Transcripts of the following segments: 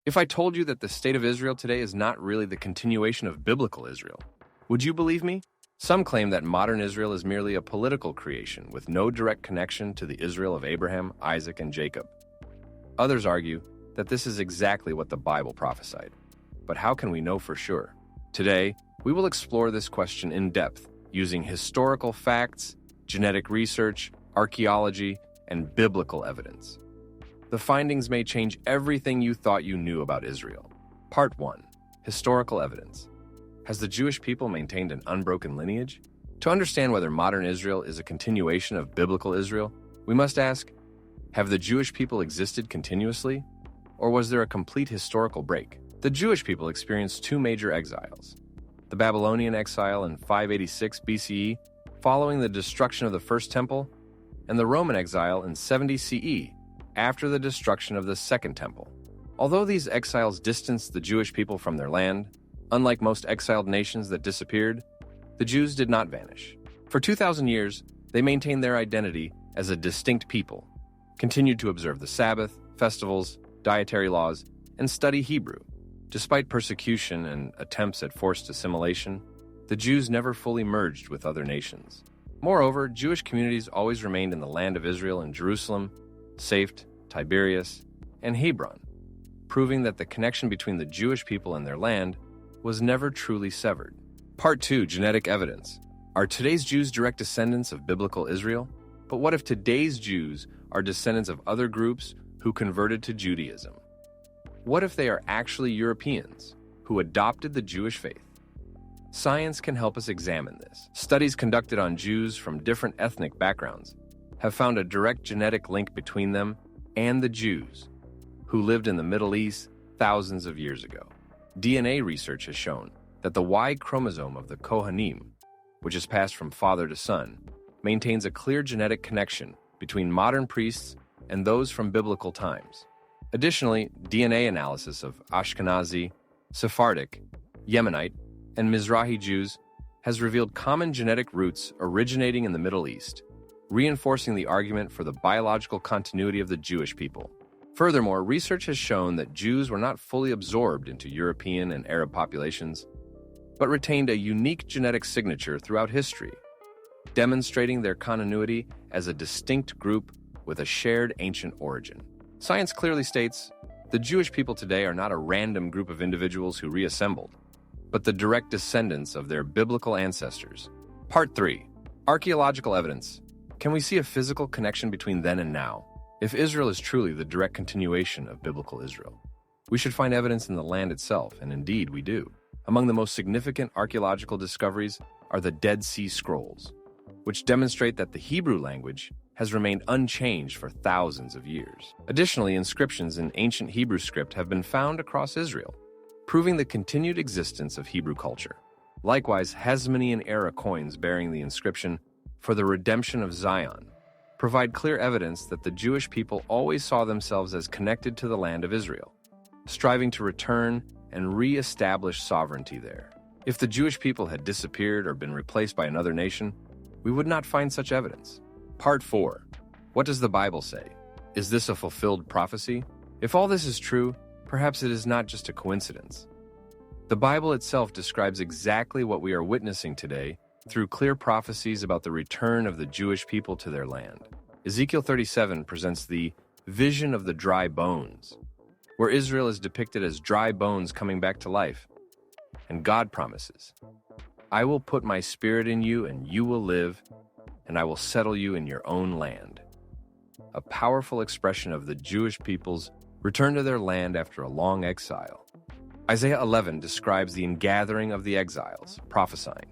If I told you that the state of Israel today is not really the continuation of biblical Israel, would you believe me? Some claim that modern Israel is merely a political creation with no direct connection to the Israel of Abraham, Isaac, and Jacob. Others argue that this is exactly what the Bible prophesied. But how can we know for sure? Today, we will explore this question in depth using historical facts, genetic research, archaeology, and biblical evidence. The findings may change everything you thought you knew about Israel. Part 1. Historical Evidence. Has the Jewish people maintained an unbroken lineage? To understand whether modern Israel is a continuation of biblical Israel, we must ask, have the Jewish people existed continuously, or was there a complete historical break? The Jewish people experienced two major exiles. The Babylonian exile in 586 BCE, following the destruction of the First Temple, and the Roman exile in 70 CE, after the destruction of the Second Temple. Although these exiles distanced the Jewish people from their land, unlike most exiled nations that disappeared, the Jews did not vanish. For 2,000 years, they maintained their identity as a distinct people, continued to observe the Sabbath, festivals, dietary laws, and study Hebrew. Despite persecution and attempts at forced assimilation, the Jews never fully merged with other nations. Moreover, Jewish communities always remained in the land of Israel in Jerusalem, Safed, Tiberias, and Hebron, proving that the connection between the Jewish people and their land was never truly severed. Part 2. Genetic Evidence. Are today's Jews direct descendants of biblical Israel? But what if today's Jews are descendants of other groups who converted to Judaism? What if they are actually Europeans who adopted the Jewish faith? Science can help us examine this. Studies conducted on Jews from different ethnic backgrounds have found a direct genetic link between them and the Jews who lived in the Middle East thousands of years ago. DNA research has shown that the Y chromosome of the Kohanim, which is passed from father to son, maintains a clear genetic connection between modern priests and those from biblical times. Additionally, DNA analysis of Ashkenazi, Sephardic, Yemenite, and Mizrahi Jews has revealed common genetic roots originating in the Middle East, reinforcing the argument for the biological continuity of the Jewish people. Furthermore, research has shown that Jews were not fully absorbed into European and Arab populations, but retained a unique genetic signature throughout history, demonstrating their continuity as a distinct group with a shared ancient origin. Science clearly states the Jewish people today are not a random group of individuals who reassembled, but the direct descendants of their biblical ancestors. Part 3. Archaeological Evidence. Can we see a physical connection between then and now? If Israel is truly the direct continuation of biblical Israel, we should find evidence in the land itself, and indeed we do. Among the most significant archaeological discoveries are the Dead Sea Scrolls, which demonstrate that the Hebrew language has remained unchanged for thousands of years. Additionally, inscriptions in ancient Hebrew script have been found across Israel, proving the continued existence of Hebrew culture. Likewise, Hasmonean-era coins bearing the inscription, "For the redemption of Zion," provide clear evidence that the Jewish people always saw themselves as connected to the land of Israel, striving to return and re-establish sovereignty there. If the Jewish people had disappeared or been replaced by another nation, we would not find such evidence. Part 4. What does the Bible say? Is this a fulfilled prophecy? If all this is true, perhaps it is not just a coincidence. The Bible itself describes exactly what we are witnessing today through clear prophecies about the return of the Jewish people to their land. Ezekiel 37 presents the vision of the dry bones, where Israel is depicted as dry bones coming back to life. And God promises, "I will put my spirit in you and you will live, and I will settle you in your own land." A powerful expression of the Jewish people's return to their land after a long exile. Isaiah 11 describes the ingathering of the exiles, prophesying,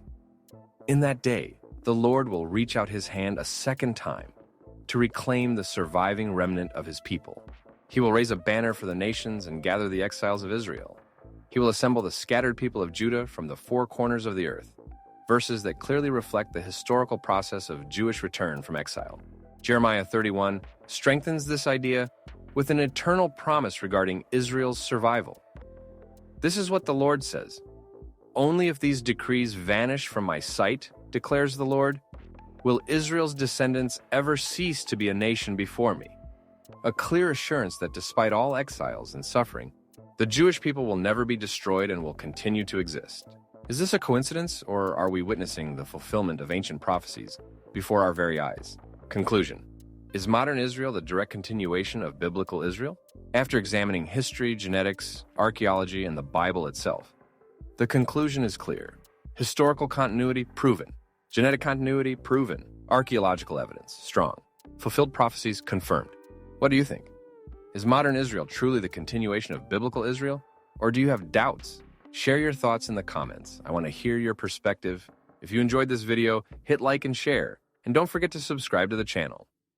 "In that day, the Lord will reach out his hand a second time to reclaim the surviving remnant of his people. He will raise a banner for the nations and gather the exiles of Israel. He will assemble the scattered people of Judah from the four corners of the earth." Verses that clearly reflect the historical process of Jewish return from exile. Jeremiah 31 strengthens this idea with an eternal promise regarding Israel's survival. This is what the Lord says, "Only if these decrees vanish from my sight, declares the Lord, will Israel's descendants ever cease to be a nation before me." A clear assurance that despite all exiles and suffering, The Jewish people will never be destroyed and will continue to exist. Is this a coincidence, or are we witnessing the fulfillment of ancient prophecies before our very eyes? Conclusion. Is modern Israel the direct continuation of biblical Israel? After examining history, genetics, archaeology, and the Bible itself, the conclusion is clear. Historical continuity, proven. Genetic continuity, proven. Archaeological evidence, strong. Fulfilled prophecies, confirmed. What do you think? Is modern Israel truly the continuation of biblical Israel? Or do you have doubts? Share your thoughts in the comments. I want to hear your perspective. If you enjoyed this video, hit like and share. And don't forget to subscribe to the channel.